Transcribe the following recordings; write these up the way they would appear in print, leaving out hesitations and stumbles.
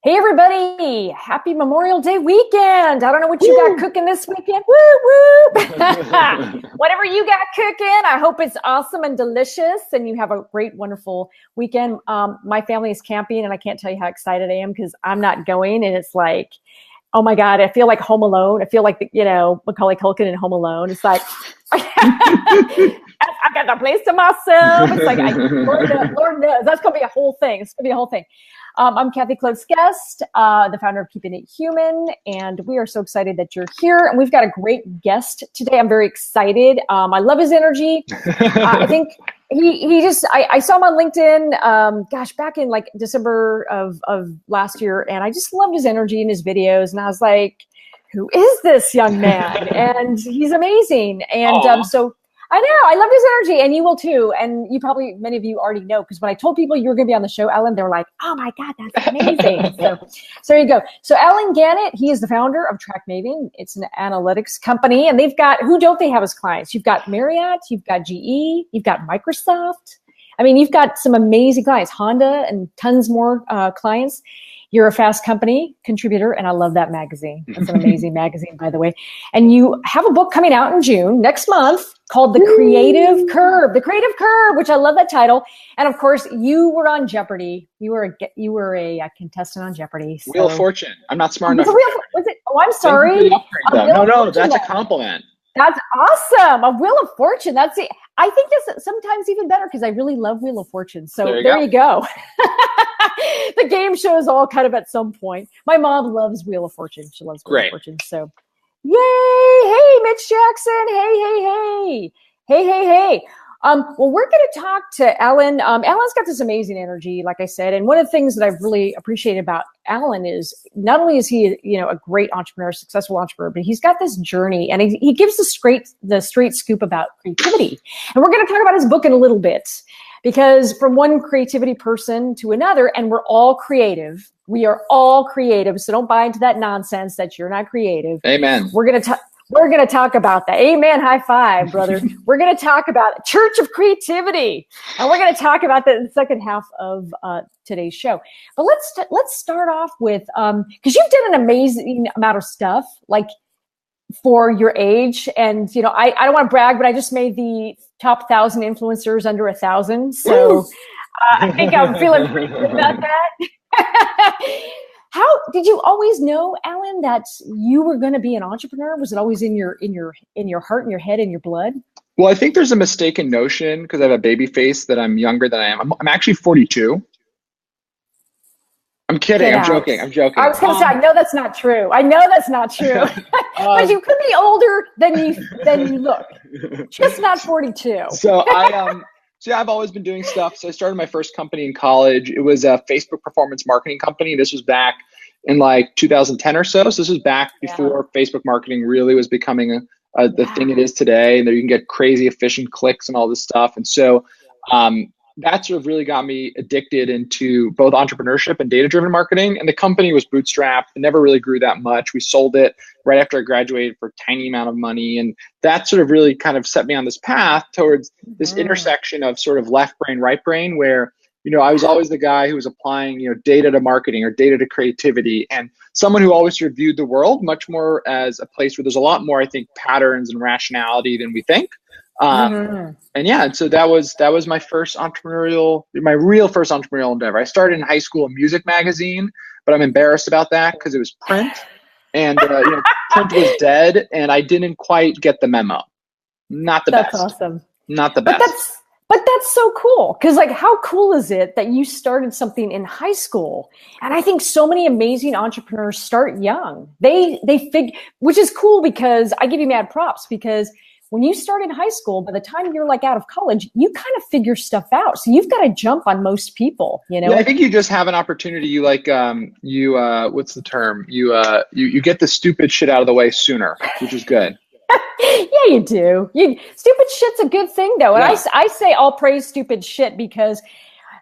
Hey everybody, happy Memorial Day weekend. I don't know what you got cooking this weekend. Woo, woo. Whatever you got cooking, I hope it's awesome and delicious and you have a great, wonderful weekend. My family is camping and I can't tell you how excited I am because I'm not going and it's like, oh my God, I feel like Home Alone. I feel like, Macaulay Culkin in Home Alone. It's like, I got the place to myself. It's like, Lord knows, that's going to be a whole thing. It's going to be a whole thing. I'm Kathy Klotz-Guest, the founder of Keeping It Human, and we are so excited that you're here. And we've got a great guest today. I'm very excited. I love his energy. I think I saw him on LinkedIn, back in like December of last year, and I just loved his energy and his videos. And I was like, who is this young man? And he's amazing. And so I know, I love his energy, and you will too. And many of you already know, because when I told people you were going to be on the show, Alan, they were like, oh my God, that's amazing. So there you go. So Alan Gannett, he is the founder of TrackMaven. It's an analytics company, and they've got, who don't they have as clients? You've got Marriott, you've got GE, you've got Microsoft. I mean, you've got some amazing clients, Honda, and tons more clients. You're a Fast Company contributor, and I love that magazine. It's an amazing magazine, by the way. And you have a book coming out in June, next month, called The Creative Curve. The Creative Curve, which I love that title. And of course, you were on Jeopardy. You were a contestant on Jeopardy. So. Wheel of Fortune. I'm not smart enough. Was it? Oh, I'm sorry. No, that's a compliment. That's awesome. A Wheel of Fortune. That's it. I think that's sometimes even better because I really love Wheel of Fortune. So there you go. The game shows all kind of at some point. My mom loves Wheel of Fortune. She loves Wheel of Fortune. So yay. Hey, Mitch Jackson. Hey. Well, we're going to talk to Alan. Alan's got this amazing energy, like I said. And one of the things that I've really appreciated about Alan is not only is he, a great entrepreneur, successful entrepreneur, but he's got this journey and he gives the straight scoop about creativity. And we're going to talk about his book in a little bit because from one creativity person to another, and we're all creative. We are all creative. So don't buy into that nonsense that you're not creative. Amen. We're going to talk about that. Amen. High five, brother. We're going to talk about Church of Creativity. And we're going to talk about that in the second half of today's show. But let's start off with, because you've done an amazing amount of stuff, like for your age. And, I don't want to brag, but I just made the top 1,000 influencers under 1,000. So I think I'm feeling pretty good about that. How did you always know, Alan, that you were going to be an entrepreneur? Was it always in your heart and your head and your blood? Well, I think there's a mistaken notion because I have a baby face that I'm younger than I am. I'm actually 42. I'm kidding. I'm joking. I was going to say, I know that's not true. But you could be older than you look. Just not 42. So I've always been doing stuff. So I started my first company in college. It was a Facebook performance marketing company. This was back in like 2010 or so. So this was back before Facebook marketing really was becoming the thing it is today. And there you can get crazy efficient clicks and all this stuff. And so that sort of really got me addicted into both entrepreneurship and data-driven marketing. And the company was bootstrapped. It never really grew that much. We sold it right after I graduated for a tiny amount of money. And that sort of really kind of set me on this path towards this intersection of sort of left brain, right brain, where, I was always the guy who was applying, data to marketing or data to creativity, and someone who always sort of viewed the world much more as a place where there's a lot more, I think, patterns and rationality than we think. And so that was my real first entrepreneurial endeavor. I started in high school a music magazine, but I'm embarrassed about that because it was print and print was dead and I didn't quite get the memo. Not the best. That's awesome. Not the best. But that's so cool. Cause like, how cool is it that you started something in high school? And I think so many amazing entrepreneurs start young. They which is cool because I give you mad props because when you start in high school, by the time you're like out of college, you kind of figure stuff out. So you've got to jump on most people, Yeah, I think you just have an opportunity. You what's the term? You get the stupid shit out of the way sooner, which is good. Yeah, you do. Stupid shit's a good thing though. And I say all praise stupid shit because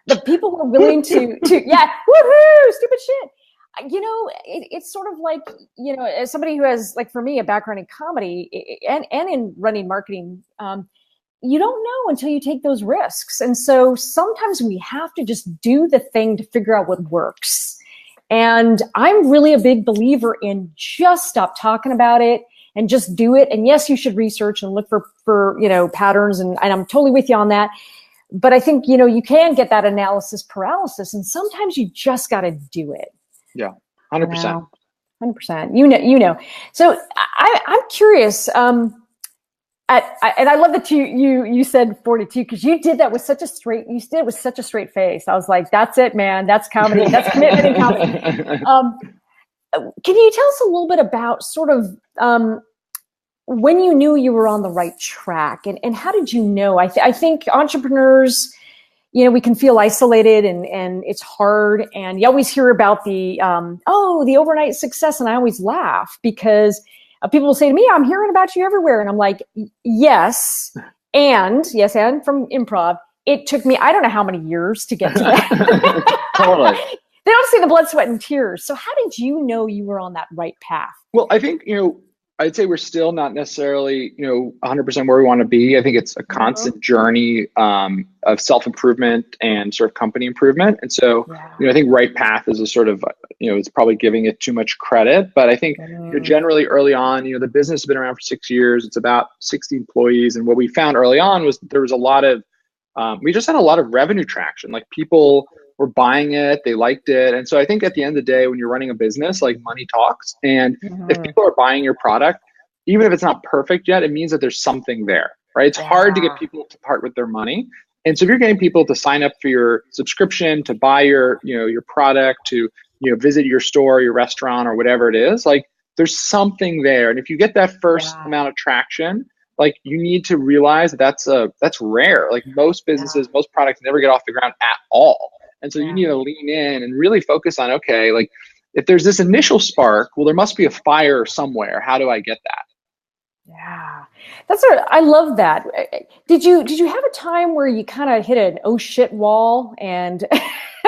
the people who are willing to woohoo, stupid shit. It's sort of like, as somebody who has, like, for me, a background in comedy and in running marketing, you don't know until you take those risks. And so sometimes we have to just do the thing to figure out what works. And I'm really a big believer in just stop talking about it and just do it. And yes, you should research and look for patterns. And I'm totally with you on that. But I think, you can get that analysis paralysis, and sometimes you just got to do it. Yeah. 100%. 100%. So I'm curious. And I love that you said 42, because you did that with such a straight face. I was like, that's it, man. That's comedy. That's commitment in comedy. Can you tell us a little bit about sort of when you knew you were on the right track, and how did you know? I think entrepreneurs, we can feel isolated and it's hard. And you always hear about the overnight success. And I always laugh because people will say to me, I'm hearing about you everywhere. And I'm like, yes. And from improv, it took me, I don't know how many years to get to that. Totally. They don't see the blood, sweat, and tears. So how did you know you were on that right path? Well, I think, I'd say we're still not necessarily, 100% where we want to be. I think it's a constant journey of self-improvement and sort of company improvement. And so, I think right path is a sort of, it's probably giving it too much credit. But I think generally early on, the business has been around for 6 years. It's about 60 employees. And what we found early on was there was a lot of, we just had a lot of revenue traction. Like people were buying it, they liked it. And so I think at the end of the day, when you're running a business, like money talks. And if people are buying your product, even if it's not perfect yet, it means that there's something there, right? It's hard to get people to part with their money. And so if you're getting people to sign up for your subscription, to buy your product, to, visit your store, your restaurant, or whatever it is, like there's something there. And if you get that first amount of traction, like you need to realize that's rare. Like most businesses, most products never get off the ground at all. And so you need to lean in and really focus on, okay, like if there's this initial spark, well, there must be a fire somewhere. How do I get that? Yeah, I love that. Did you have a time where you kind of hit an oh shit wall and?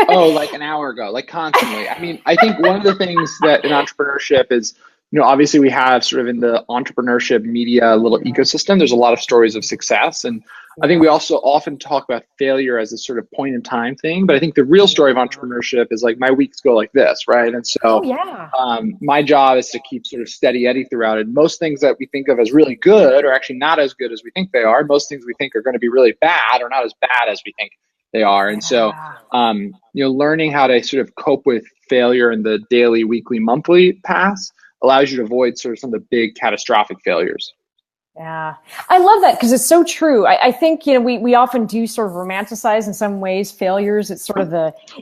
Like an hour ago, like constantly. I mean, I think one of the things that in entrepreneurship is, obviously we have sort of in the entrepreneurship media little ecosystem, there's a lot of stories of success. And I think we also often talk about failure as a sort of point in time thing. But I think the real story of entrepreneurship is like my weeks go like this, right? And so my job is to keep sort of steady Eddie throughout it. Most things that we think of as really good are actually not as good as we think they are. Most things we think are going to be really bad are not as bad as we think they are. And so, learning how to sort of cope with failure in the daily, weekly, monthly paths allows you to avoid sort of some of the big catastrophic failures. Yeah, I love that because it's so true. I think, we often do sort of romanticize in some ways failures. It's sort of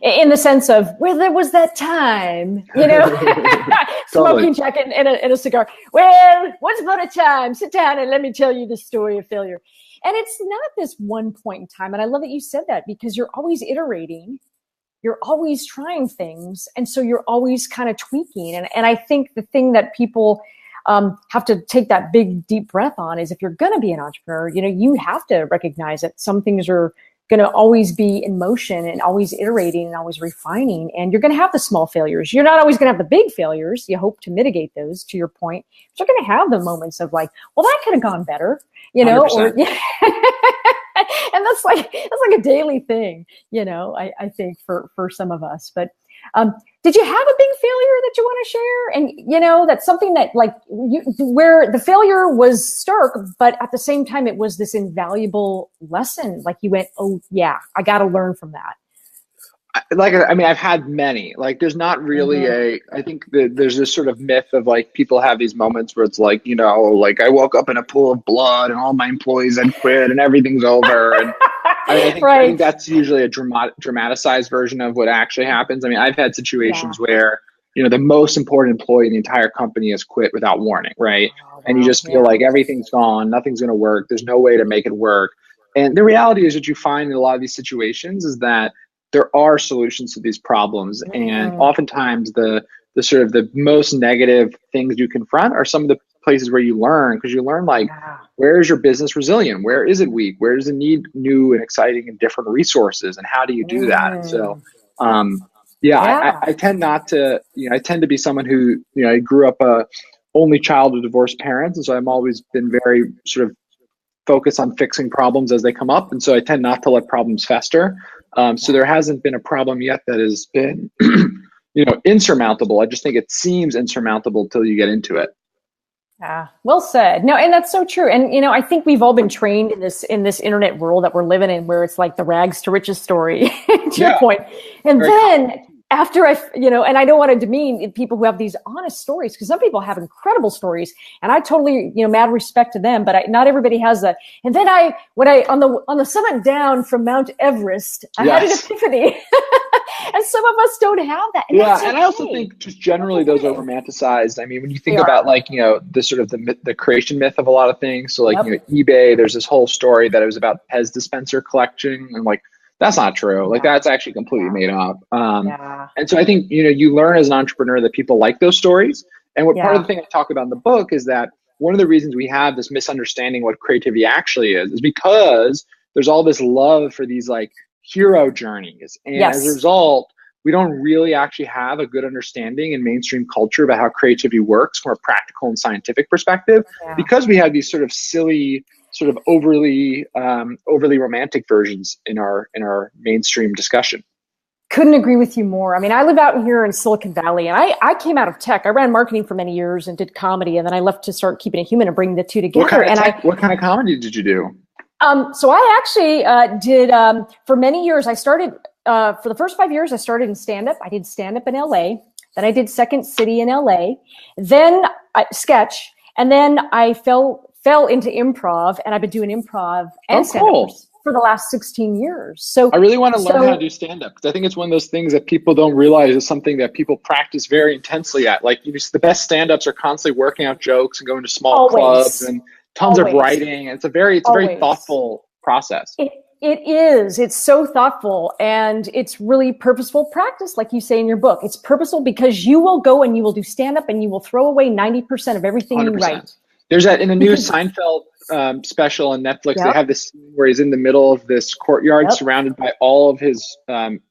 in the sense of, well, there was that time, smoking check and a cigar. Well, once upon a time, sit down and let me tell you the story of failure. And it's not this one point in time. And I love that you said that because you're always iterating. You're always trying things. And so you're always kind of tweaking. And I think the thing that people have to take that big, deep breath on is if you're going to be an entrepreneur, you have to recognize that some things are going to always be in motion and always iterating and always refining. And you're going to have the small failures. You're not always going to have the big failures. You hope to mitigate those, to your point. But you're going to have the moments of like, well, that could have gone better, 100%. And that's like a daily thing, I think for some of us. But did you have a big failure that you want to share? And, that's something that where the failure was stark, but at the same time, it was this invaluable lesson. Like you went, oh yeah, I got to learn from that. I've had many, there's not really I think that there's this sort of myth of people have these moments where it's I woke up in a pool of blood and all my employees had quit and everything's over. And I think that's usually a dramatized version of what actually happens. I've had situations where, the most important employee in the entire company has quit without warning. Right. And you just feel like everything's gone, nothing's going to work. There's no way to make it work. And the reality is what you find in a lot of these situations is that there are solutions to these problems. And oftentimes the sort of the most negative things you confront are some of the places where you learn, because you learn where is your business resilient? Where is it weak? Where does it need new and exciting and different resources? And how do you do that? And so, I tend not to, I tend to be someone who, I grew up a only child of divorced parents. And so I've always been very sort of focused on fixing problems as they come up. And so I tend not to let problems fester. So there hasn't been a problem yet that has been insurmountable. I just think it seems insurmountable till you get into it. Well said. No, and that's so true. And, I think we've all been trained in this internet world that we're living in, where it's like the rags to riches story, to your point. And then after and I don't want to demean people who have these honest stories, because some people have incredible stories, and I totally, mad respect to them, but not everybody has that. And then on the summit down from Mount Everest, I had an epiphany. And some of us don't have that. And and I also think just generally those are romanticized. I mean, when you think about the sort of the creation myth of a lot of things. So eBay, there's this whole story that it was about Pez dispenser collecting, and that's not true. That's actually completely made up. And so I think, you learn as an entrepreneur that people like those stories. And part of the thing I talk about in the book is that one of the reasons we have this misunderstanding what creativity actually is because there's all this love for these hero journeys. And as a result, we don't really actually have a good understanding in mainstream culture about how creativity works from a practical and scientific perspective, because we have these sort of silly, sort of overly romantic versions in our mainstream discussion. Couldn't agree with you more. I mean, I live out here in Silicon Valley, and I came out of tech. I ran marketing for many years and did comedy, and then I left to start Keeping It Human and bring the two together. What kind of comedy did you do? So I actually did, for many years, I started, for the first 5 years, I started in stand-up. I did stand-up in LA. Then I did Second City in LA. Then sketch. And then I fell into improv, and I've been doing improv and stand-up for the last 16 years. So I really want to learn how to do stand-up, because I think it's one of those things that people don't realize is something that people practice very intensely at. The best stand-ups are constantly working out jokes and going to small clubs and tons of writing. It's a very thoughtful process. It is. It's so thoughtful, and it's really purposeful practice, like you say in your book. It's purposeful because you will go and you will do stand-up and you will throw away 90% of everything 100%. You write. There's that in the new Seinfeld special on Netflix. They have this scene where he's in the middle of this courtyard surrounded by all of his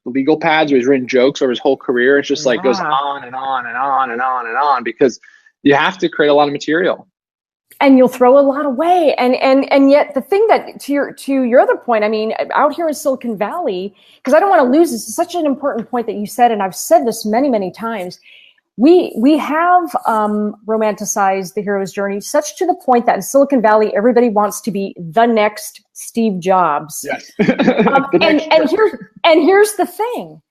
legal pads where he's written jokes over his whole career. It's just goes on and on and on and on and on, because you have to create a lot of material. And you'll throw a lot away. And yet the thing that, to your other point, I mean, out here in Silicon Valley, because I don't want to lose this, is such an important point that you said, and I've said this many, many times. We have romanticized the hero's journey, such to the point that in Silicon Valley, everybody wants to be the next Steve Jobs. Yes. And here's the thing.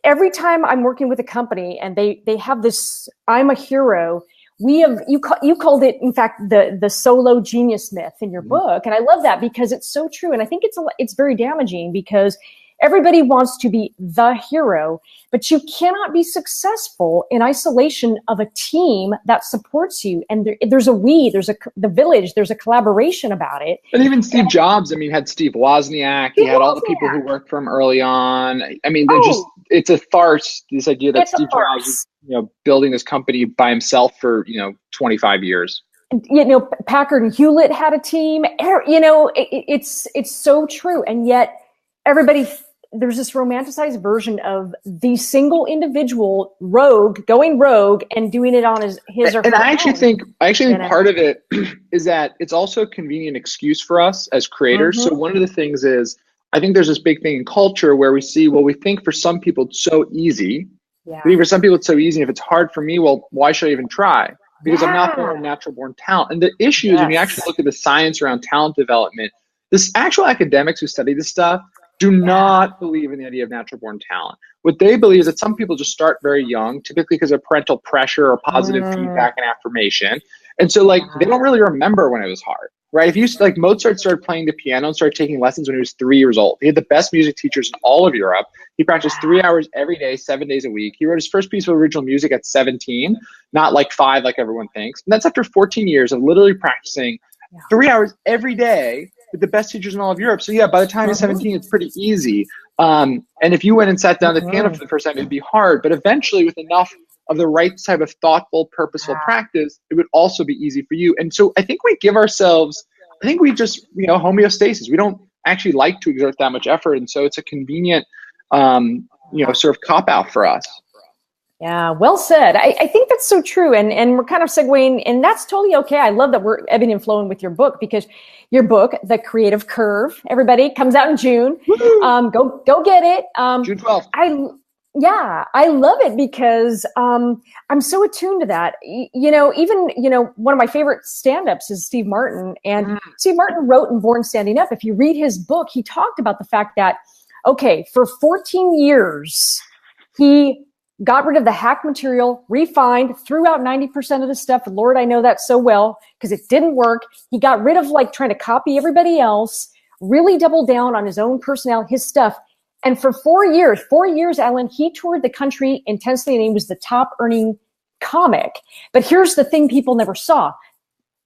Every time I'm working with a company and they have this, I'm a hero. You called it, in fact, the solo genius myth in your book. And I love that because it's so true. And I think it's very damaging, because everybody wants to be the hero, but you cannot be successful in isolation of a team that supports you. And there's the village, there's a collaboration about it. And even Steve Jobs, I mean, had Steve Wozniak, he had all the people who worked for him early on. I mean, it's a farce, this idea that Steve Jobs is, building this company by himself for, 25 years. Packard and Hewlett had a team, it's so true. And yet everybody, there's this romanticized version of the single individual going rogue and doing it on his or her own. I actually think And part of it is that it's also a convenient excuse for us as creators. Mm-hmm. So one of the things is, I think there's this big thing in culture where we think for some people it's so easy. Yeah. I think for some people it's so easy. If it's hard for me, well, why should I even try? Because I'm not born a natural born talent. And the issue is when you actually look at the science around talent development, this actual academics who study this stuff do not believe in the idea of natural born talent. What they believe is that some people just start very young, typically because of parental pressure or positive feedback and affirmation. And so they don't really remember when it was hard, right? If you Mozart started playing the piano and started taking lessons when he was 3 years old. He had the best music teachers in all of Europe. He practiced 3 hours every day, 7 days a week. He wrote his first piece of original music at 17, not 5 like everyone thinks. And that's after 14 years of literally practicing 3 hours every day with the best teachers in all of Europe. So by the time he's 17, it's pretty easy. And if you went and sat down at the piano for the first time, it'd be hard. But eventually, with enough of the right type of thoughtful, purposeful practice, it would also be easy for you. And so I think we just, homeostasis. We don't actually like to exert that much effort. And so it's a convenient, sort of cop-out for us. Yeah, well said. I think that's so true. And we're kind of segueing, and that's totally okay. I love that we're ebbing and flowing with your book, because your book, The Creative Curve, everybody, comes out in June. Go get it. June 12th. Yeah, I love it because I'm so attuned to that. One of my favorite stand-ups is Steve Martin. And Steve Martin wrote in Born Standing Up. If you read his book, he talked about the fact that, okay, for 14 years, he got rid of the hack material, refined, threw out 90% of the stuff. Lord, I know that so well because it didn't work. He got rid of like trying to copy everybody else, really doubled down on his own personality, his stuff. And for 4 years, Alan, he toured the country intensely and he was the top earning comic. But here's the thing people never saw.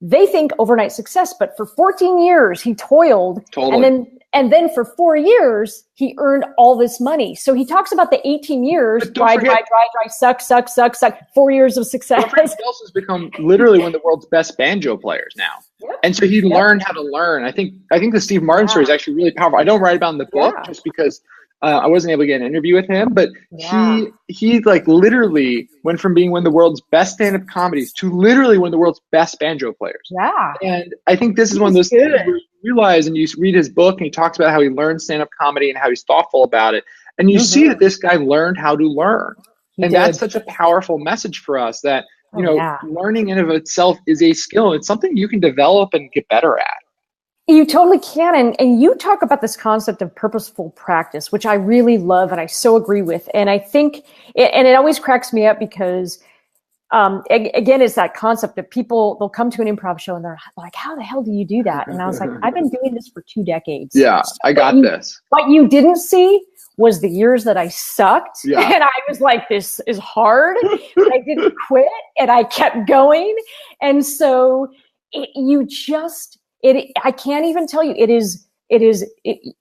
They think overnight success, but for 14 years, he toiled. Totally. And then for 4 years, he earned all this money. So he talks about the 18 years, dry, suck, 4 years of success. Somebody else has become literally one of the world's best banjo players now. Yep. And so he learned how to learn. I think the Steve Martin story is actually really powerful. I don't write about in the book just because I wasn't able to get an interview with him, but he like literally went from being one of the world's best stand-up comedies to literally one of the world's best banjo players. Yeah. And I think this is one of those things where you realize, and you read his book and he talks about how he learned stand-up comedy and how he's thoughtful about it. And you see that this guy learned how to learn. That's such a powerful message for us that, learning in of itself is a skill. It's something you can develop and get better at. You totally can. And you talk about this concept of purposeful practice, which I really love and I so agree with. And I think, it always cracks me up because, again, it's that concept of people, they'll come to an improv show and they're like, how the hell do you do that? And I was like, I've been doing this for 2 decades. Yeah, I got this. What you didn't see was the years that I sucked. Yeah. And I was like, this is hard. But I didn't quit and I kept going. And so I can't even tell you, it is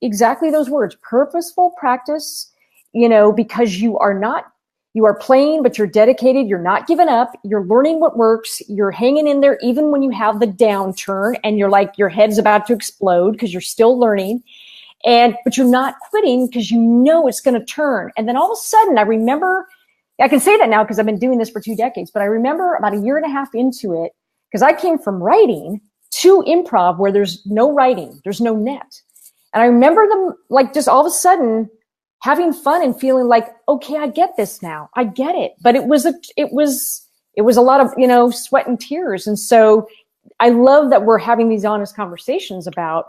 exactly those words, purposeful practice, because you are playing, but you're dedicated. You're not giving up. You're learning what works. You're hanging in there, even when you have the downturn and you're like, your head's about to explode because you're still learning. But you're not quitting because it's going to turn. And then all of a sudden I can say that now because I've been doing this for 2 decades, but I remember about 1.5 years into it, because I came from writing to improv where there's no writing, there's no net. And I remember them like just all of a sudden having fun and feeling like, okay, I get this now. I get it. But it was a lot of, sweat and tears. And so I love that we're having these honest conversations about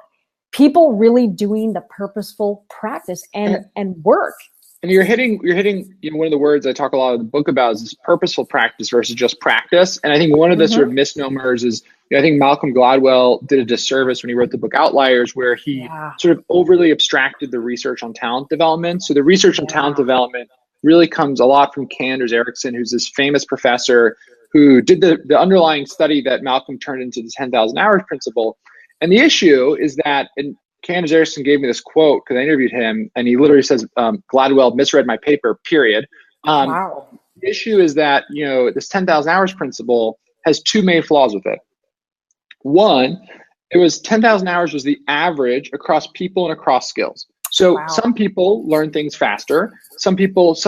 people really doing the purposeful practice and work. And you're hitting one of the words I talk a lot in the book about is this purposeful practice versus just practice. And I think one of the sort of misnomers is, I think Malcolm Gladwell did a disservice when he wrote the book Outliers, where he sort of overly abstracted the research on talent development. So the research on talent development really comes a lot from Anders Ericsson, who's this famous professor who did the underlying study that Malcolm turned into the 10,000 hours principle. And the issue is that, and Anders Ericsson gave me this quote because I interviewed him, and he literally says, Gladwell misread my paper, period. The issue is that, this 10,000 hours principle has 2 main flaws with it. One, it was 10,000 hours was the average across people and across skills. So some people learn things faster. Some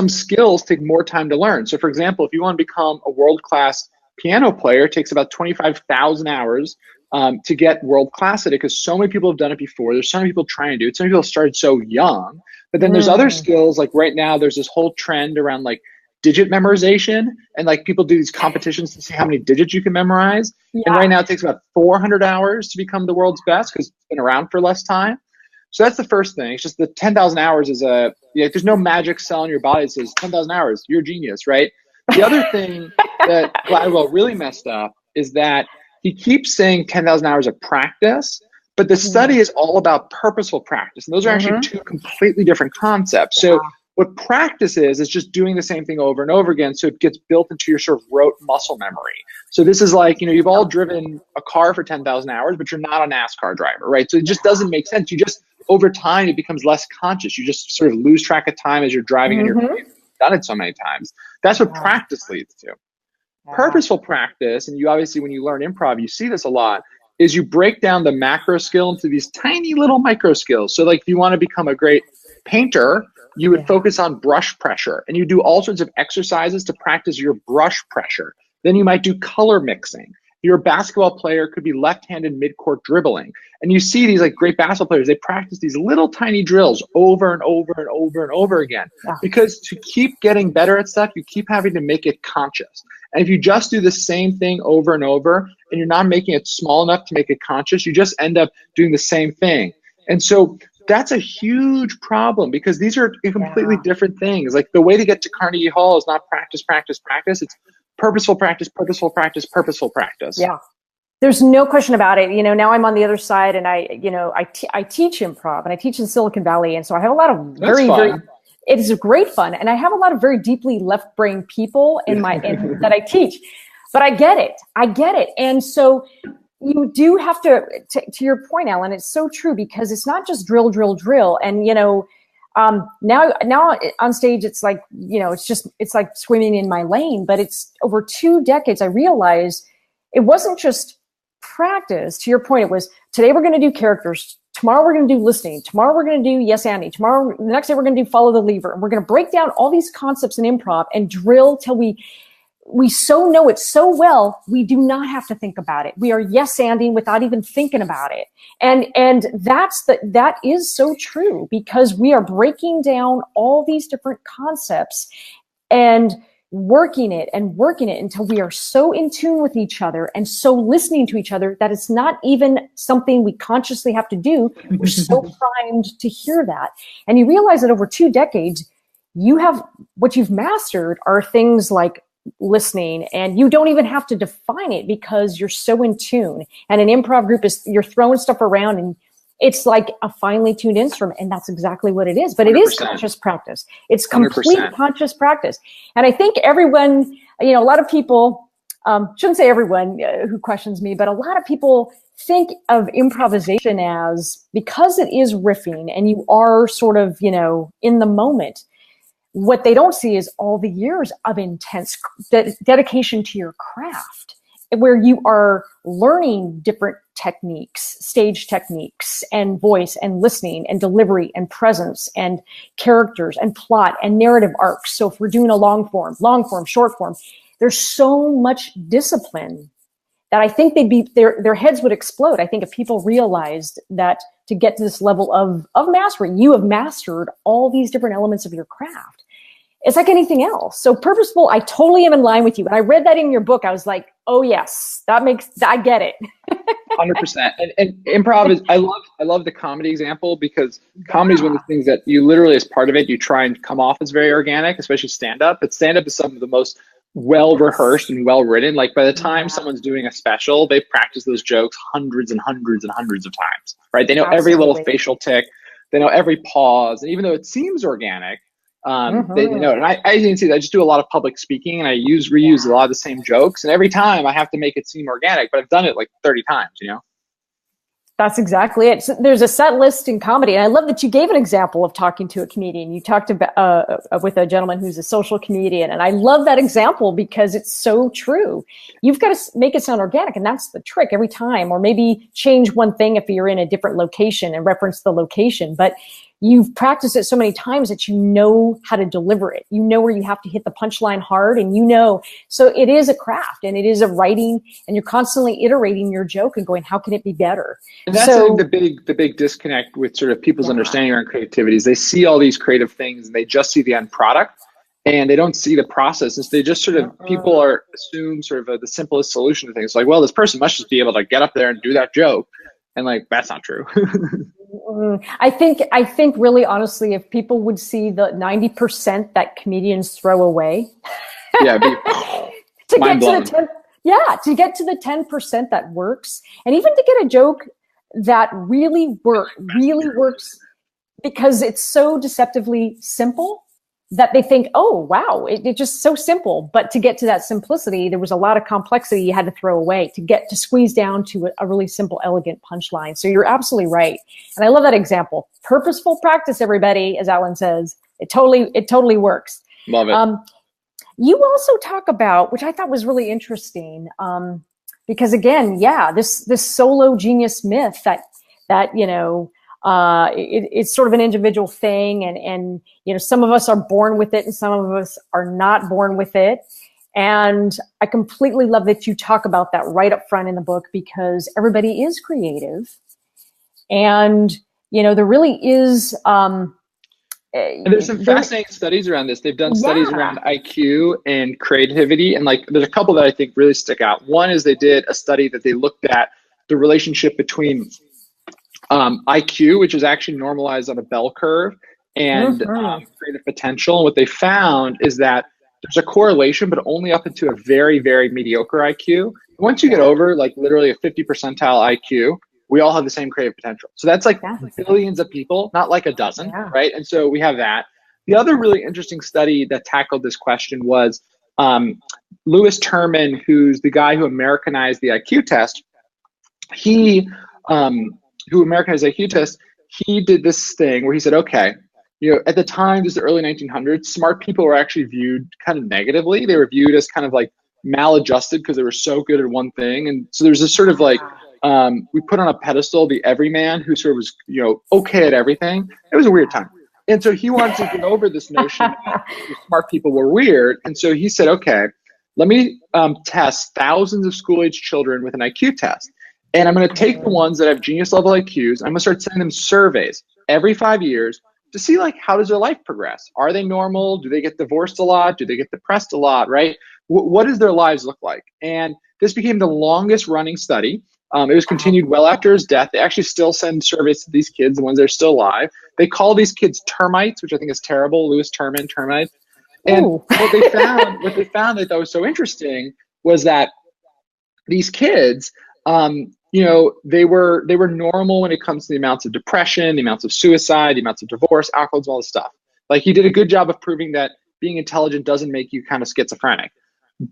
skills take more time to learn. So for example, if you want to become a world-class piano player, it takes about 25,000 hours to get world-class at it because so many people have done it before. There's so many people trying to do it. Some people started so young. But then there's other skills, like right now there's this whole trend around like digit memorization, and like people do these competitions to see how many digits you can memorize. And right now it takes about 400 hours to become the world's best because it's been around for less time. So that's the first thing. It's just the 10,000 hours is there's no magic cell in your body that says 10,000 hours, you're a genius, right? The other thing that Gladwell really messed up is that he keeps saying 10,000 hours of practice, but the study is all about purposeful practice. And those are actually 2 completely different concepts. So what practice is just doing the same thing over and over again so it gets built into your sort of rote muscle memory. So this is like, you've all driven a car for 10,000 hours, but you're not a NASCAR driver, right? So it just doesn't make sense. You just, over time, it becomes less conscious. You just sort of lose track of time as you're driving and you've done it so many times. That's what practice leads to. Purposeful practice, and you obviously, when you learn improv, you see this a lot, is you break down the macro skill into these tiny little micro skills. So like if you want to become a great painter, you would focus on brush pressure, and you do all sorts of exercises to practice your brush pressure. Then you might do color mixing. Your basketball player could be left-handed mid-court dribbling. And you see these like great basketball players, they practice these little tiny drills over and over and over and over again. Because to keep getting better at stuff, you keep having to make it conscious. And if you just do the same thing over and over, and you're not making it small enough to make it conscious, you just end up doing the same thing. And so that's a huge problem, because these are completely different things. Like the way to get to Carnegie Hall is not practice, practice, practice. It's purposeful practice, purposeful practice, purposeful practice. Yeah. There's no question about it. You know, now I'm on the other side, and I teach improv, and I teach in Silicon Valley. And so I have a lot of very it is great fun. And I have a lot of very deeply left brain people in that I teach, but I get it. And so you do have to your point, Alan, it's so true, because it's not just drill, drill, drill. And, you know, now on stage, it's like, you know, it's like swimming in my lane, but it's over 2 decades. I realized it wasn't just practice. To your point, it was, today we're going to do characters. Tomorrow we're going to do listening. Tomorrow we're going to do yes, Andy. The next day we're going to do follow the lever. And we're going to break down all these concepts in improv and drill till we so know it so well, we do not have to think about it. We are yes, Andy, without even thinking about it. And that is so true, because we are breaking down all these different concepts and working it until we are so in tune with each other and so listening to each other that it's not even something we consciously have to do. We're so primed to hear that. And you realize that over 2 decades, what you've mastered are things like listening, and you don't even have to define it because you're so in tune. And an improv group you're throwing stuff around, and it's like a finely tuned instrument, and that's exactly what it is. But 100%. It is conscious practice. It's complete 100%. Conscious practice. And I think everyone, you know, a lot of people, shouldn't say everyone who questions me, but a lot of people think of improvisation as, because it is riffing and you are sort of, you know, in the moment. What they don't see is all the years of intense dedication to your craft, where you are learning different techniques, stage techniques, and voice and listening and delivery and presence and characters and plot and narrative arcs. So if we're doing a long form, short form, there's so much discipline that I think their heads would explode. I think if people realized that to get to this level of mastery, you have mastered all these different elements of your craft. It's like anything else. So purposeful, I totally am in line with you. When I read that in your book, I was like, oh yes, I get it. 100%. And improv is, I love the comedy example, because comedy is one of the things that you literally, as part of it, you try and come off as very organic, especially stand-up. But stand-up is some of the most well-rehearsed and well-written. Like by the time someone's doing a special, they practice those jokes hundreds and hundreds and hundreds of times, right? They know every little facial tick. They know every pause. And even though it seems organic, they know it. And I even see that. I just do a lot of public speaking, and I reuse a lot of the same jokes. And every time I have to make it seem organic, but I've done it like 30 times, you know? That's exactly it. So there's a set list in comedy. And I love that you gave an example of talking to a comedian. You talked about with a gentleman who's a social comedian. And I love that example because it's so true. You've got to make it sound organic. And that's the trick every time. Or maybe change one thing if you're in a different location and reference the location. But you've practiced it so many times that you know how to deliver it. You know where you have to hit the punchline hard, and you know. So it is a craft, and it is a writing, and you're constantly iterating your joke and going, how can it be better? And that's I think the big disconnect with sort of people's understanding around creativity is they see all these creative things and they just see the end product, and they don't see the process. And so they just sort of, people assume sort of the simplest solution to things. Like, well, this person must just be able to get up there and do that joke. And like, that's not true. I think really honestly, if people would see the 90% that comedians throw away, to get to the 10% that works, and even to get a joke that really works because it's so deceptively simple that they think, oh, wow, it's just so simple. But to get to that simplicity, there was a lot of complexity you had to throw away to squeeze down to a really simple, elegant punchline. So you're absolutely right. And I love that example. Purposeful practice, everybody, as Alan says. It totally works. Love it. You also talk about, which I thought was really interesting, because again, this solo genius myth that you know, it's sort of an individual thing, and you know, some of us are born with it and some of us are not born with it. And I completely love that you talk about that right up front in the book, because everybody is creative. And, you know, there really is, and there's some fascinating studies around this. They've done studies around IQ and creativity. And like, there's a couple that I think really stick out. One is they did a study that they looked at the relationship between IQ, which is actually normalized on a bell curve, and creative potential. And what they found is that there's a correlation, but only up into a very, very mediocre IQ. Once you get over like literally a 50 percentile IQ, we all have the same creative potential. So that's like billions of people, not like a dozen, right? And so we have that. The other really interesting study that tackled this question was Lewis Terman, who's the guy who Americanized the IQ test. He, who Americanized the IQ test, he did this thing where he said, okay, you know, at the time, this is the early 1900s, smart people were actually viewed kind of negatively. They were viewed as kind of like maladjusted because they were so good at one thing. And so there's this sort of like, we put on a pedestal the everyman who sort of was, you know, okay at everything. It was a weird time. And so he wanted to get over this notion that smart people were weird. And so he said, okay, let me test thousands of school-age children with an IQ test. And I'm going to take the ones that have genius level IQs. I'm going to start sending them surveys every 5 years to see like, how does their life progress? Are they normal? Do they get divorced a lot? Do they get depressed a lot, right? What does their lives look like? And this became the longest running study. It was continued well after his death. They actually still send surveys to these kids, the ones that are still alive. They call these kids termites, which I think is terrible. Lewis Terman, termites. And what they found that was so interesting was that these kids, you know, they were normal when it comes to the amounts of depression, the amounts of suicide, the amounts of divorce, alcoholism, all this stuff. Like, he did a good job of proving that being intelligent doesn't make you kind of schizophrenic.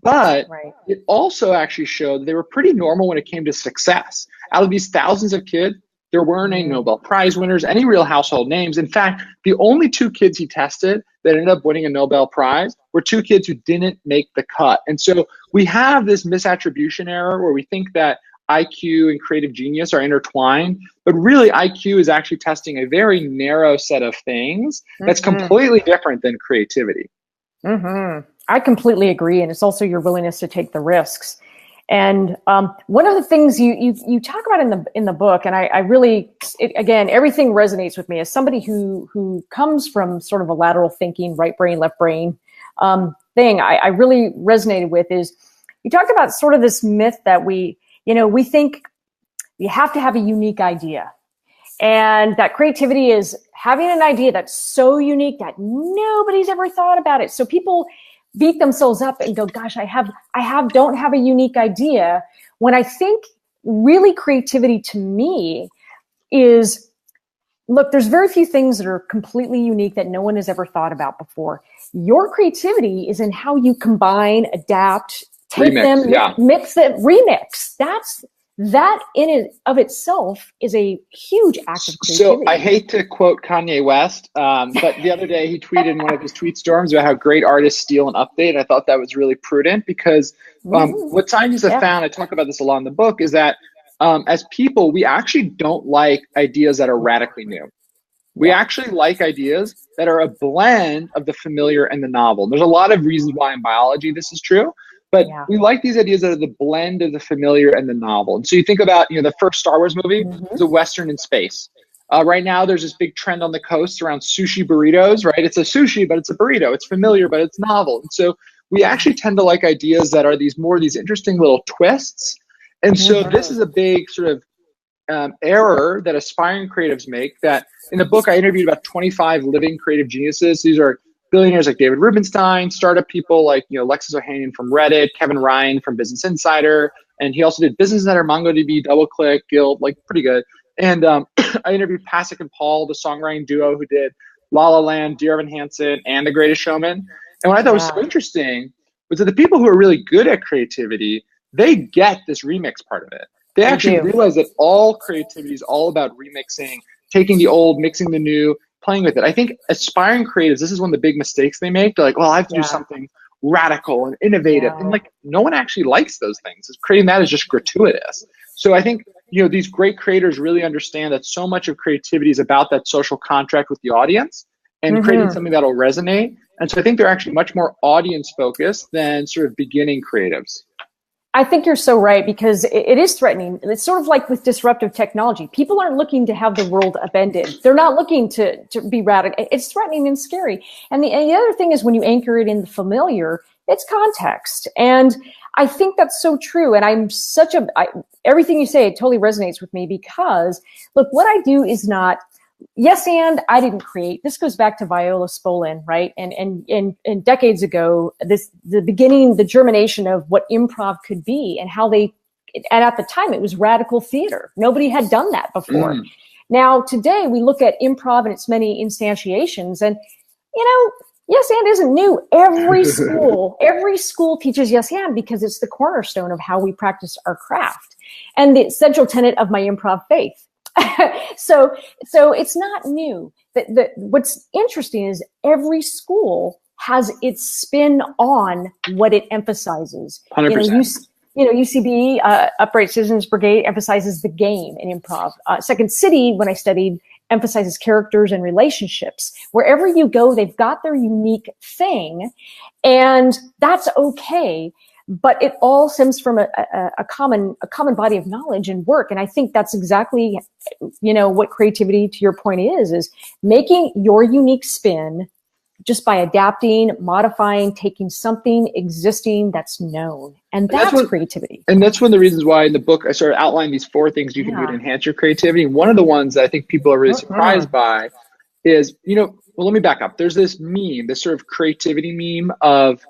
But it also actually showed that they were pretty normal when it came to success. Out of these thousands of kids, there weren't any Nobel Prize winners, any real household names. In fact, the only two kids he tested that ended up winning a Nobel Prize were two kids who didn't make the cut. And so we have this misattribution error where we think that IQ and creative genius are intertwined, but really IQ is actually testing a very narrow set of things that's completely different than creativity. I completely agree. And it's also your willingness to take the risks. And one of the things you talk about in the book, and I really, again, everything resonates with me as somebody who comes from sort of a lateral thinking, right brain, left brain thing. I really resonated with is you talked about sort of this myth that we think you have to have a unique idea, and that creativity is having an idea that's so unique that nobody's ever thought about it. So people beat themselves up and go, gosh, don't have a unique idea. When I think really creativity to me is, look, there's very few things that are completely unique that no one has ever thought about before. Your creativity is in how you combine, adapt, take mix them, remix. That in and of itself is a huge act of creativity. So I hate to quote Kanye West, but the other day he tweeted in one of his tweet storms about how great artists steal and update. I thought that was really prudent because what scientists have found, I talk about this a lot in the book, is that as people, we actually don't like ideas that are radically new. We actually like ideas that are a blend of the familiar and the novel. There's a lot of reasons why in biology this is true. But we like these ideas that are the blend of the familiar and the novel. And so you think about, the first Star Wars movie is a Western in space. Right now, there's this big trend on the coast around sushi burritos, right? It's a sushi, but it's a burrito. It's familiar, but it's novel. And so we actually tend to like ideas that are these interesting little twists. And so this is a big sort of error that aspiring creatives make. That in the book, I interviewed about 25 living creative geniuses. These are billionaires like David Rubenstein, startup people like Alexis Ohanian from Reddit, Kevin Ryan from Business Insider, and he also did Business Insider, MongoDB, DoubleClick, Guild, like pretty good. And I interviewed Pasek and Paul, the songwriting duo who did La La Land, Dear Evan Hansen, and The Greatest Showman. And what I thought was so interesting was that the people who are really good at creativity, they get this remix part of it. They actually realize that all creativity is all about remixing, taking the old, mixing the new, playing with it. I think aspiring creatives, this is one of the big mistakes they make. They're like, well, I have to do something radical and innovative. And like, no one actually likes those things. Creating that is just gratuitous. So I think, these great creators really understand that so much of creativity is about that social contract with the audience. and creating something that'll resonate. And so I think they're actually much more audience focused than sort of beginning creatives. I think you're so right, because it is threatening. It's sort of like with disruptive technology. People aren't looking to have the world upended. They're not looking to be radical. It's threatening and scary. And the other thing is, when you anchor it in the familiar, it's context. And I think that's so true. And I'm everything you say, it totally resonates with me, because look, what I do is not, yes, and I didn't create. This goes back to Viola Spolin, right? And decades ago, the beginning, the germination of what improv could be, and how and at the time it was radical theater. Nobody had done that before. Now, today we look at improv and its many instantiations, and, yes and isn't new. Every school teaches yes and, because it's the cornerstone of how we practice our craft and the central tenet of my improv faith. So it's not new. What's interesting is every school has its spin on what it emphasizes. 100%. UCB, Upright Citizens Brigade, emphasizes the game in improv. Second City, when I studied, emphasizes characters and relationships. Wherever you go, they've got their unique thing, and that's okay. But it all stems from a common body of knowledge and work. And I think that's exactly, what creativity, to your point, is making your unique spin just by adapting, modifying, taking something existing that's known. And that's creativity. And that's one of the reasons why in the book I sort of outlined these 4 things you can do to enhance your creativity. And one of the ones that I think people are really surprised by is, let me back up. There's this meme, this sort of creativity meme of,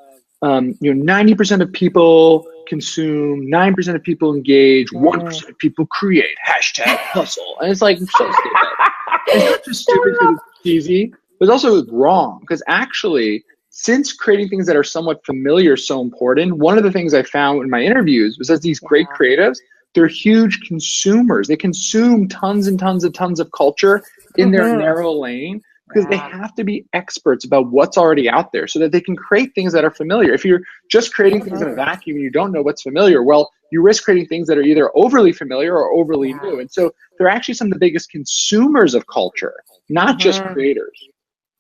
90% of people consume, 9% of people engage, 1% of people create, #hustle. And it's like, so stupid. It's not just stupid because it's cheesy, but it's also wrong. Because actually, since creating things that are somewhat familiar is so important, one of the things I found in my interviews was that these great creatives, they're huge consumers. They consume tons and tons of culture in their narrow lane, because they have to be experts about what's already out there so that they can create things that are familiar. If you're just creating things in a vacuum and you don't know what's familiar, well, you risk creating things that are either overly familiar or overly new. And so they're actually some of the biggest consumers of culture, not just creators.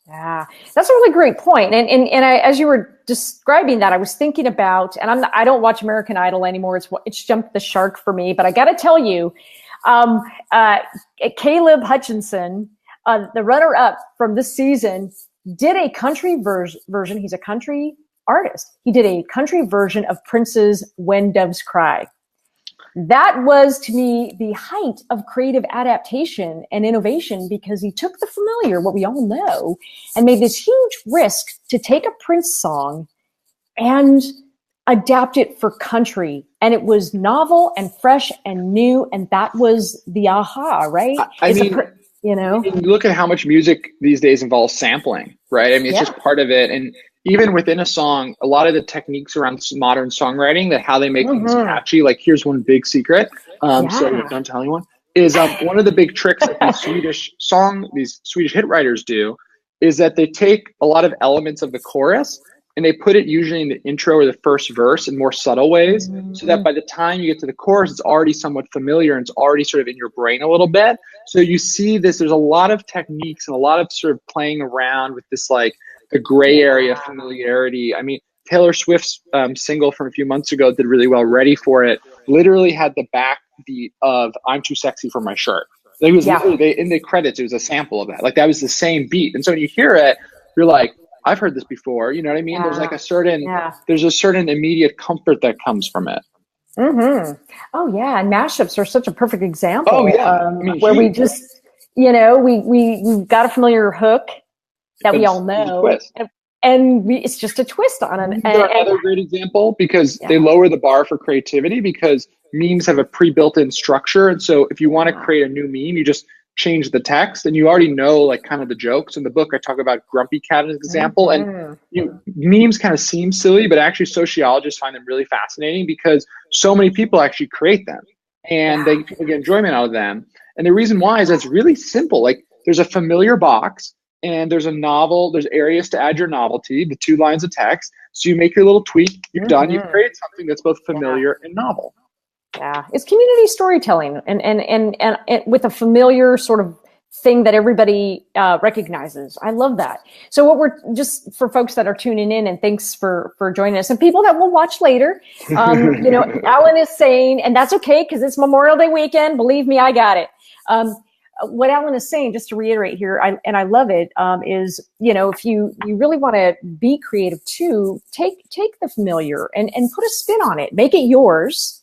Yeah, that's a really great point. And I, as you were describing that, I was thinking about, and I don't watch American Idol anymore. It's jumped the shark for me. But I got to tell you, Caleb Hutchinson, the runner-up from this season, did a country version. He's a country artist. He did a country version of Prince's "When Doves Cry." That was, to me, the height of creative adaptation and innovation, because he took the familiar, what we all know, and made this huge risk to take a Prince song and adapt it for country. And it was novel and fresh and new, and that was the aha, right? You look at how much music these days involves sampling, right? I mean, it's just part of it. And even within a song, a lot of the techniques around modern songwriting, that how they make things catchy, like here's one big secret. So don't tell anyone, is one of the big tricks that these Swedish hit writers do is that they take a lot of elements of the chorus and they put it usually in the intro or the first verse in more subtle ways, so that by the time you get to the chorus, it's already somewhat familiar and it's already sort of in your brain a little bit. So you see this, there's a lot of techniques and a lot of sort of playing around with this, like the gray area familiarity. I mean, Taylor Swift's single from a few months ago did really well, Ready for It, literally had the backbeat of I'm Too Sexy for My Shirt. It was literally, in the credits, it was a sample of that. Like, that was the same beat. And so when you hear it, you're like, I've heard this before. You know what I mean? There's like a certain, there's a certain immediate comfort that comes from it. Oh yeah. And mashups are such a perfect example. Oh yeah. Where we just, we've got a familiar hook that we all know. And it's just a twist on it. Another great example, because they lower the bar for creativity, because memes have a pre-built-in structure. And so if you want to create a new meme, you just change the text and you already know like kind of the jokes. In the book, I talk about Grumpy Cat as an example. And memes kind of seem silly, but actually sociologists find them really fascinating, because so many people actually create them and people get enjoyment out of them. And the reason why is it's really simple. Like, there's a familiar box, and there's a novel, there's areas to add your novelty, the 2 lines of text. So you make your little tweak, you're done. You've created something that's both familiar and novel. Yeah, it's community storytelling, and with a familiar sort of thing that everybody recognizes. I love that. So what we're just for folks that are tuning in, and thanks for joining us, and people that will watch later, Alan is saying, and that's okay because it's Memorial Day weekend. Believe me, I got it. What Alan is saying, just to reiterate here, I love it, is, if you really want to be creative too, take the familiar and put a spin on it, make it yours.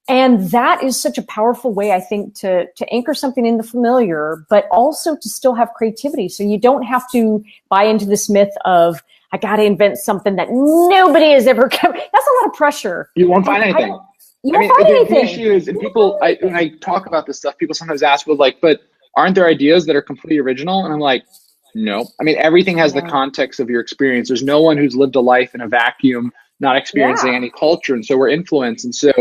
And that is such a powerful way, I think, to anchor something in the familiar, but also to still have creativity. So you don't have to buy into this myth of, I got to invent something that nobody has ever come. That's a lot of pressure. You won't find anything. You won't find anything. The issue is, and people, when I talk about this stuff, people sometimes ask, well, but aren't there ideas that are completely original? And I'm like, no. I mean, everything has the context of your experience. There's no one who's lived a life in a vacuum, not experiencing any culture. And so we're influenced. And so,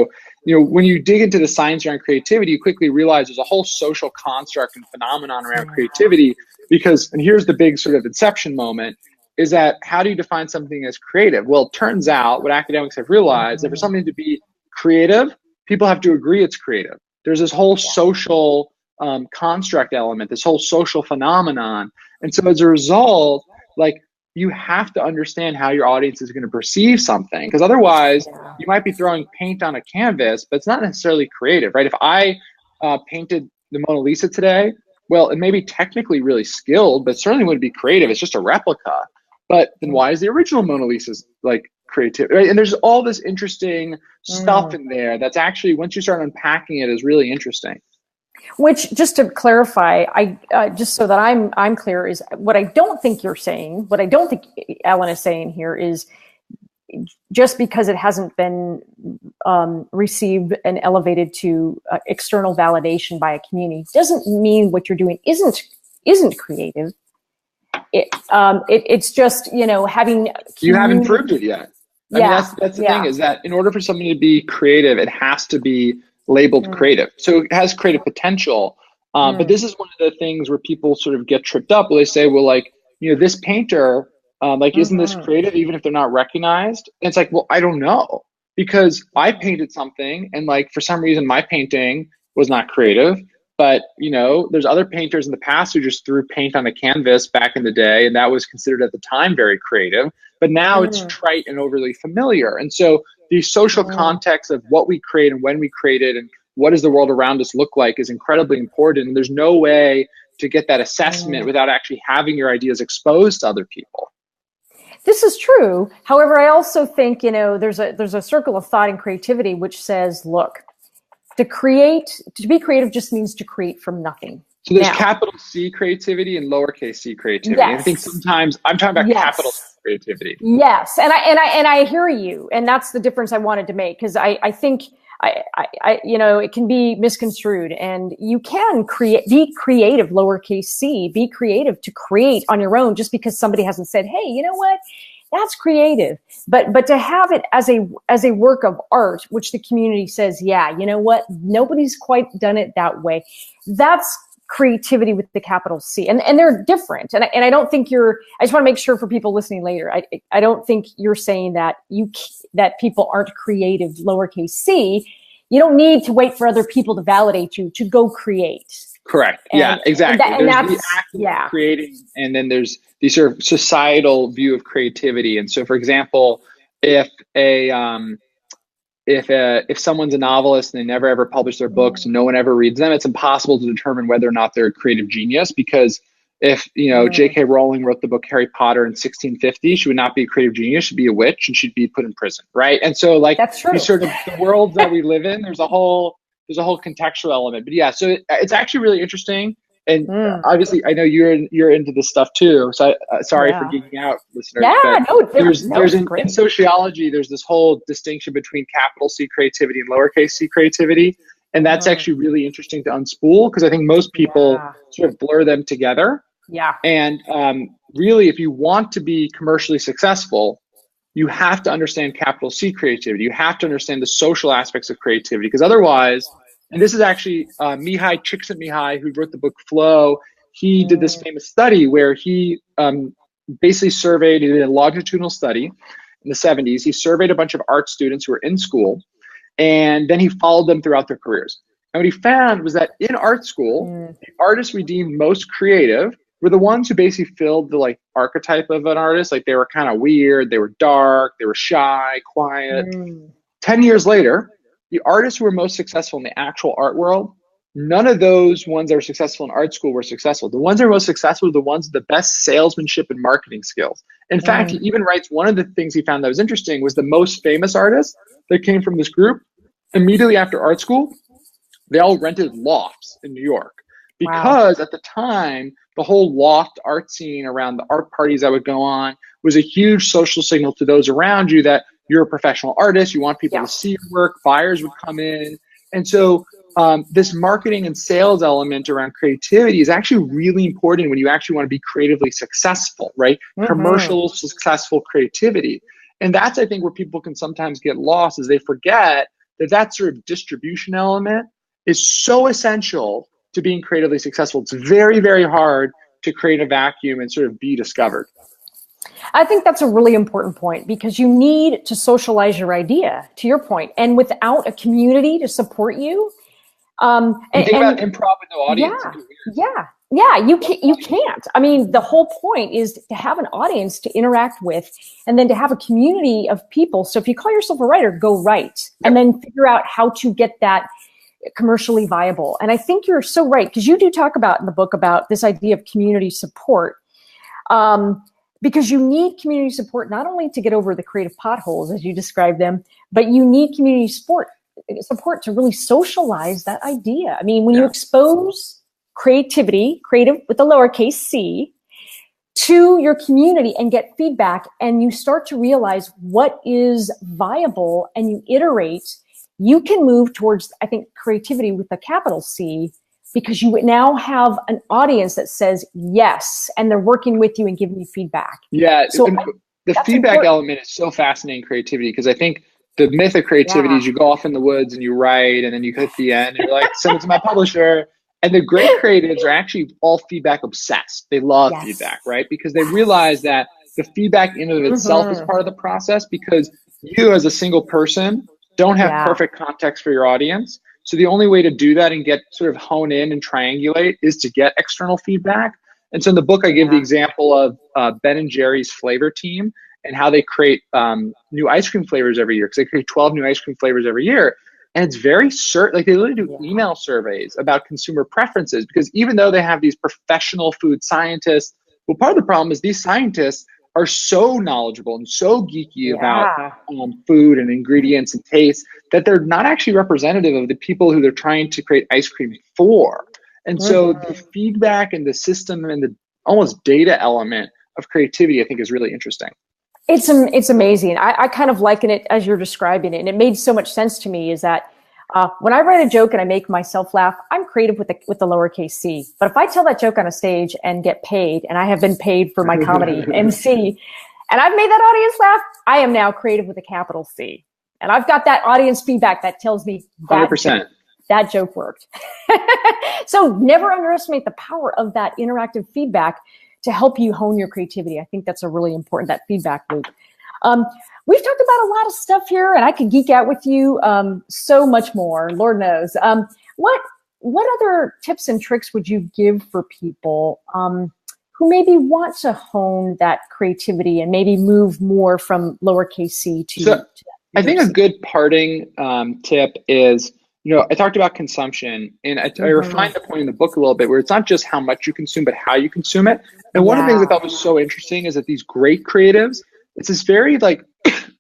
when you dig into the science around creativity, you quickly realize there's a whole social construct and phenomenon around creativity because, and here's the big sort of inception moment, is that how do you define something as creative? Well, it turns out what academics have realized that for something to be creative, people have to agree it's creative. There's this whole social construct element, this whole social phenomenon. And so as a result, you have to understand how your audience is going to perceive something, because otherwise you might be throwing paint on a canvas, but it's not necessarily creative, right? If I painted the Mona Lisa today, well, it may be technically really skilled, but certainly wouldn't be creative. It's just a replica. But then why is the original Mona Lisa creative, right? And there's all this interesting stuff in there that's actually, once you start unpacking it, is really interesting. Which, just to clarify, just so that I'm clear, is what I don't think you're saying, what I don't think Alan is saying here is, just because it hasn't been received and elevated to external validation by a community doesn't mean what you're doing isn't creative. It's just, having you haven't proved it yet. I mean, that's the thing, is that in order for something to be creative, it has to be labeled creative. So it has creative potential. But this is one of the things where people sort of get tripped up. They say, well, this painter, isn't this creative even if they're not recognized? And it's like, well, I don't know, because I painted something and for some reason my painting was not creative. But, there's other painters in the past who just threw paint on a canvas back in the day, and that was considered at the time very creative. But now it's trite and overly familiar. And so the social context of what we create and when we create it and what does the world around us look like is incredibly important. And there's no way to get that assessment without actually having your ideas exposed to other people. This is true. However, I also think, there's a circle of thought in creativity which says, look, to be creative just means to create from nothing. So there's capital C creativity and lowercase c creativity. Yes. I think sometimes I'm talking about capital C creativity. Yes, and I hear you, and that's the difference I wanted to make, because I think it can be misconstrued, and you can be creative, lowercase c, be creative to create on your own just because somebody hasn't said, hey, you know what? That's creative. But to have it as a work of art, which the community says, yeah, you know what? Nobody's quite done it that way. That's creativity with the capital C, and they're different. And I don't think I just want to make sure for people listening later, I don't think you're saying that that people aren't creative, lowercase c. You don't need to wait for other people to validate you to go create. Correct. Yeah, exactly. There's the act of creating, and then there's the sort of societal view of creativity. And so, for example, if someone's a novelist and they never ever publish their books and no one ever reads them, it's impossible to determine whether or not they're a creative genius, because if J.K. Rowling wrote the book Harry Potter in 1650, she would not be a creative genius. She'd be a witch and she'd be put in prison, right? And so that's true. These sort of the worlds that we live in, there's a whole contextual element. But yeah, so it's actually really interesting. And obviously, I know you're into this stuff too. So sorry for geeking out, listeners. Yeah, in sociology, there's this whole distinction between capital C creativity and lowercase c creativity, and that's actually really interesting to unspool, because I think most people sort of blur them together. Yeah. And really, if you want to be commercially successful, you have to understand capital C creativity. You have to understand the social aspects of creativity, because otherwise. And this is actually Mihai Csikszentmihalyi, who wrote the book Flow. He did this famous study where he basically he did a longitudinal study in the 70s. He surveyed a bunch of art students who were in school, and then he followed them throughout their careers. And what he found was that in art school, the artists we deemed most creative were the ones who basically filled the like archetype of an artist. Like they were kind of weird, they were dark, they were shy, quiet. 10 years later, the artists who were most successful in the actual art world, none of those ones that were successful in art school were successful. The ones that were most successful were the ones with the best salesmanship and marketing skills. In fact, he even writes one of the things he found that was interesting was the most famous artists that came from this group immediately after art school, they all rented lofts in New York because at the time, the whole loft art scene around the art parties that would go on was a huge social signal to those around you that you're a professional artist, you want people to see your work, buyers would come in. And so this marketing and sales element around creativity is actually really important when you actually want to be creatively successful, right? Commercial, successful creativity. And that's, I think, where people can sometimes get lost is they forget that that sort of distribution element is so essential to being creatively successful. It's very, very hard to create a vacuum and sort of be discovered. I think that's a really important point because you need to socialize your idea, to your point. And without a community to support you, and think about improv with no audience. You can't. I mean, the whole point is to have an audience to interact with and then to have a community of people. So if you call yourself a writer, go write and then figure out how to get that commercially viable. And I think you're so right because you do talk about in the book about this idea of community support. Because you need community support not only to get over the creative potholes as you describe them, but you need community support to really socialize that idea. I mean, when you expose creativity, creative with a lowercase c, to your community and get feedback, and you start to realize what is viable and you iterate, you can move towards, I think, creativity with a capital C, because you now have an audience that says yes, and they're working with you and giving you feedback. Yeah, so the feedback element is so fascinating in creativity because I think the myth of creativity is you go off in the woods and you write and then you hit the end and you're like, send it to my publisher. And the great creatives are actually all feedback obsessed. They love feedback, right? Because they realize that the feedback in and of itself is part of the process because you as a single person don't have perfect context for your audience. So the only way to do that and get sort of hone in and triangulate is to get external feedback. And so in the book, I give the example of Ben and Jerry's flavor team and how they create new ice cream flavors every year because they create 12 new ice cream flavors every year. And it's very certain, like they literally do email surveys about consumer preferences because even though they have these professional food scientists, well, part of the problem is these scientists are so knowledgeable and so geeky about food and ingredients and taste that they're not actually representative of the people who they're trying to create ice cream for. And so the feedback and the system and the almost data element of creativity, I think, is really interesting. It's amazing. I kind of liken it as you're describing it, and it made so much sense to me is that when I write a joke and I make myself laugh, I'm creative with the lowercase c. But if I tell that joke on a stage and get paid, and I have been paid for my comedy MC, and I've made that audience laugh, I am now creative with a capital C. And I've got that audience feedback that tells me 100%. That joke worked. So never underestimate the power of that interactive feedback to help you hone your creativity. I think that's a really important, that feedback loop. We've talked about a lot of stuff here, and I could geek out with you so much more, Lord knows. What other tips and tricks would you give for people who maybe want to hone that creativity and maybe move more from lowercase c to I think a good parting tip is, I talked about consumption, and I refined the point in the book a little bit where it's not just how much you consume, but how you consume it. And one of the things I thought was so interesting is that these great creatives, it's this very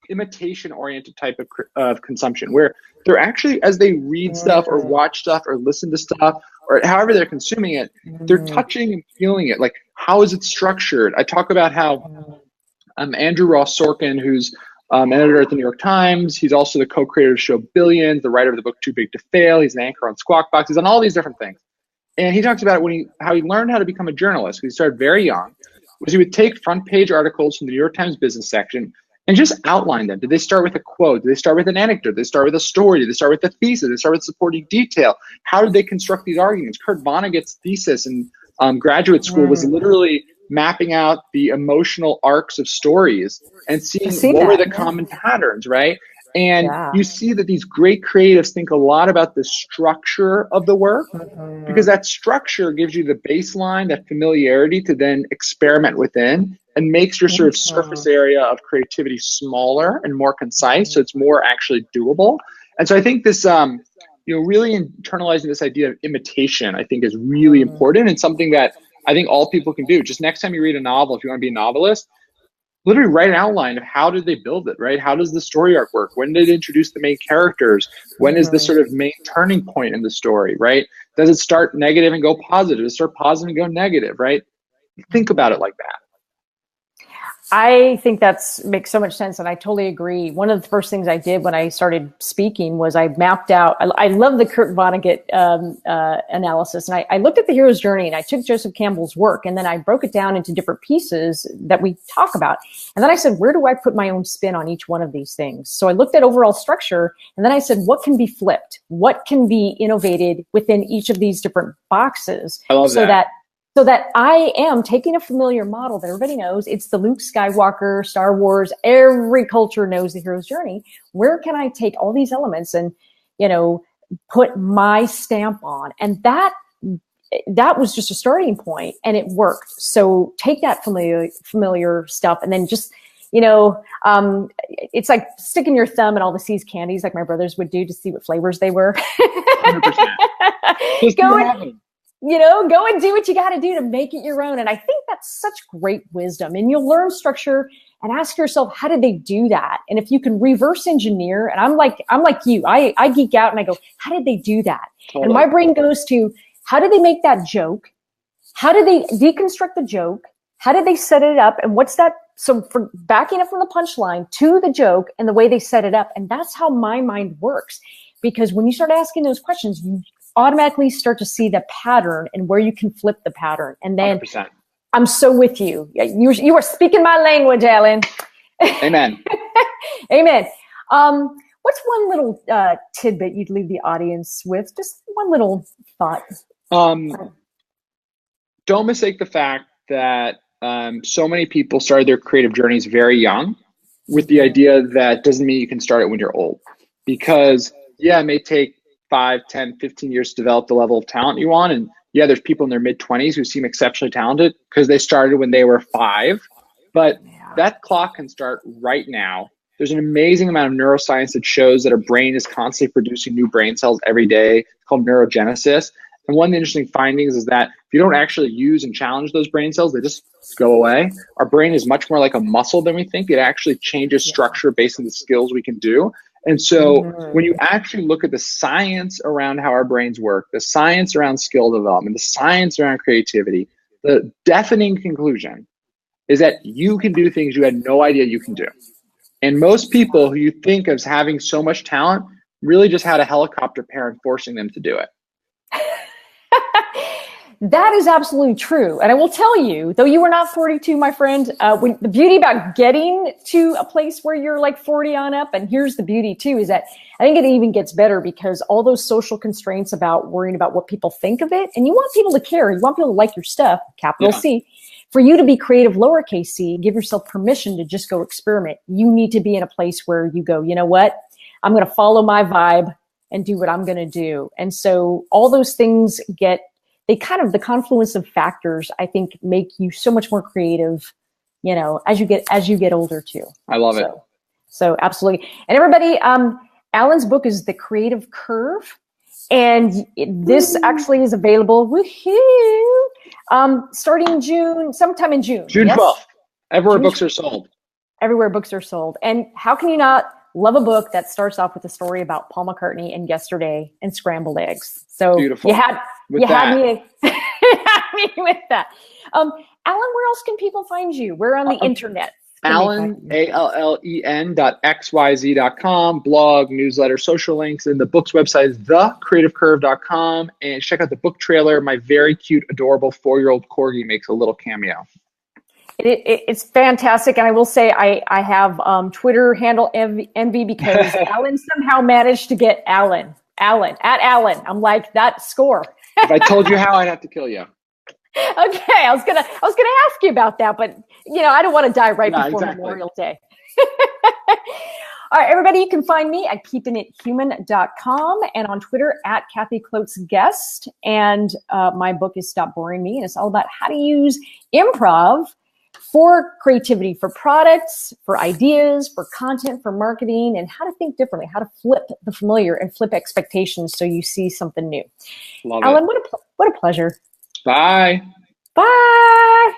imitation-oriented type of consumption where they're actually, as they read stuff or watch stuff or listen to stuff or however they're consuming it, they're touching and feeling it. Like, how is it structured? I talk about how Andrew Ross Sorkin, who's an editor at the New York Times. He's also the co-creator of the show Billions, the writer of the book Too Big to Fail. He's an anchor on Squawk Box. He's on all these different things. And he talks about how he learned how to become a journalist. He started very young. Was he would take front page articles from the New York Times business section and just outline them. Did they start with a quote? Did they start with an anecdote? Did they start with a story? Did they start with a thesis? Did they start with supporting detail? How did they construct these arguments? Kurt Vonnegut's thesis in graduate school was literally mapping out the emotional arcs of stories and seeing what were the common patterns, right? And you see that these great creatives think a lot about the structure of the work, because that structure gives you the baseline, that familiarity to then experiment within, and makes your sort of surface area of creativity smaller and more concise, so it's more actually doable. And so I think this, really internalizing this idea of imitation, I think is really important, and something that I think all people can do. Just next time you read a novel, if you want to be a novelist, literally write an outline of how did they build it, right? How does the story arc work? When did they introduce the main characters? When is the sort of main turning point in the story, right? Does it start negative and go positive? Does it start positive and go negative, right? Think about it like that. I think makes so much sense, and I totally agree. One of the first things I did when I started speaking was I mapped out. I love the Kurt Vonnegut analysis, and I looked at the hero's journey, and I took Joseph Campbell's work, and then I broke it down into different pieces that we talk about. And then I said, where do I put my own spin on each one of these things? So I looked at overall structure, and then I said, what can be flipped? What can be innovated within each of these different boxes? I love that. So that I am taking a familiar model that everybody knows. It's the Luke Skywalker, Star Wars. Every culture knows the hero's journey. Where can I take all these elements and, put my stamp on? And that was just a starting point, and it worked. So take that familiar stuff, and then just, it's like sticking your thumb in all the C's candies, like my brothers would do, to see what flavors they were. 100%. Go and do what you got to do to make it your own. And I think that's such great wisdom. And you'll learn structure and ask yourself, how did they do that? And if you can reverse engineer, and I'm like you, I geek out and I go, how did they do that? Totally. And my brain goes to, how did they make that joke? How did they deconstruct the joke? How did they set it up? And what's that? So for backing up from the punchline to the joke and the way they set it up. And that's how my mind works. Because when you start asking those questions, you automatically start to see the pattern and where you can flip the pattern. And then 100%. I'm so with you. You are speaking my language, Alan. Amen. Amen. What's one little tidbit you'd leave the audience with? Just one little thought. Don't mistake the fact that so many people started their creative journeys very young, with the idea that doesn't mean you can start it when you're old. Because it may take 5, 10, 15 years to develop the level of talent you want. And there's people in their mid-20s who seem exceptionally talented because they started when they were 5. But that clock can start right now. There's an amazing amount of neuroscience that shows that our brain is constantly producing new brain cells every day. It's called neurogenesis. And one of the interesting findings is that if you don't actually use and challenge those brain cells, they just go away. Our brain is much more like a muscle than we think. It actually changes structure based on the skills we can do. And so when you actually look at the science around how our brains work, the science around skill development, the science around creativity, the deafening conclusion is that you can do things you had no idea you can do. And most people who you think of as having so much talent really just had a helicopter parent forcing them to do it. That is absolutely true. And I will tell you, though you were not 42, my friend, the beauty about getting to a place where you're like 40 on up, and here's the beauty too, is that I think it even gets better because all those social constraints about worrying about what people think of it, and you want people to care, you want people to like your stuff, capital C. For you to be creative, lowercase c, give yourself permission to just go experiment. You need to be in a place where you go, you know what? I'm going to follow my vibe and do what I'm going to do. And so all those things the confluence of factors, I think, make you so much more creative, as you get older too. I love it. So absolutely. And everybody, Alan's book is The Creative Curve. And this actually is available, starting sometime in June. June 12th. Everywhere books are sold. Everywhere books are sold. And how can you not love a book that starts off with a story about Paul McCartney and yesterday and scrambled eggs? So beautiful. You had me with that. Alan, where else can people find you? We're on the internet. Alan, ALLEN.xyz.com, blog, newsletter, social links, and the book's website is thecreativecurve.com. And check out the book trailer. My very cute, adorable 4-year-old corgi makes a little cameo. It's fantastic. And I will say I have Twitter handle envy because Alan somehow managed to get Alan. I'm like, that score. If I told you how, I'd have to kill you. Okay, I was gonna ask you about that, but I don't want to die before exactly. Memorial Day. All right, everybody, you can find me at keepingithuman.com and on Twitter at Kathy Klotz-Guest. And my book is Stop Boring Me, and it's all about how to use improv for creativity, for products, for ideas, for content, for marketing, and how to think differently, how to flip the familiar and flip expectations so you see something new. Love Alan, it. what a pleasure. Bye. Bye.